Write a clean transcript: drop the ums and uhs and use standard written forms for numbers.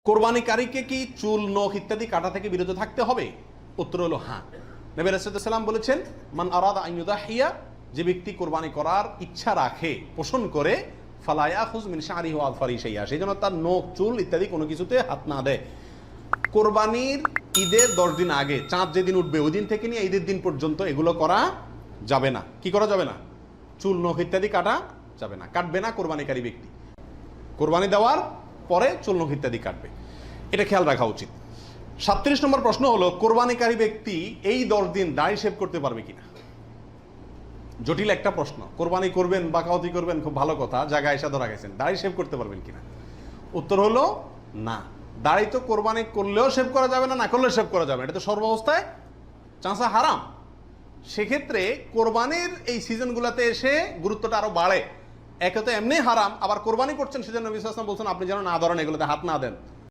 কোরবানিকারীকে কি চুল, নখ ইত্যাদি কাটা থেকে বিরত থাকতে হবে? উত্তর হলো হ্যাঁ। নবী রাসূলুল্লাহ সাল্লাল্লাহু আলাইহি ওয়াসাল্লাম বলেছেন, মান আরাদা আন ইউদাহিয়া, যে ব্যক্তি কোরবানি করার ইচ্ছা রাখে, পোষণ করে, ফালা ইয়াখুয মিন শা'রিহি ওয়া আযফারিহি শাইআ, সেই জন্য তার নখ, চুল ইত্যাদি কোনো কিছুতে হাত না দেয়। কোরবানির ঈদের 10 দিন আগে, চাঁদ যেদিন উঠবে ওই দিন থেকে নিয়ে ঈদের দিন পর্যন্ত এগুলো করা যাবে না। কি করা যাবে না? চুল, নখ ইত্যাদি কাটা যাবে না, কাটবে না কোরবানিকারী ব্যক্তি। কোরবানি দেওয়ার পরে চুল, নখ ইত্যাদি কাটবে, এটা খেয়াল রাখা উচিত। 37 নম্বর প্রশ্ন হলো, কোরবানিকারী ব্যক্তি এই 10 দিন দাড়ি শেভ করতে পারবে কিনা? জটিল একটা প্রশ্ন। কোরবানি করবেন, বাকাওয়াতি করবেন, খুব ভালো কথা, জায়গায় এসে ধরা গেছেন, দাড়ি শেভ করতে পারবেন কিনা? উত্তর হলো না। দাড়ি তো কোরবানি করলেও শেভ করা যাবে না, না করলেও শেভ করা যাবে না, এটা তো সর্বাবস্থায় চাঁচা হারাম। সেক্ষেত্রে কোরবানির এই সিজনগুলোতে এসে গুরুত্বটা আরো বাড়ে। একে তো এমনি হারাম, আবার কোরবানি করছেন সেজন্য নবী সাল্লাল্লাহু আলাইহি ওয়াসাল্লাম বলছেন আপনি যেন না ধরেন, এগুলোতে হাত না দেন।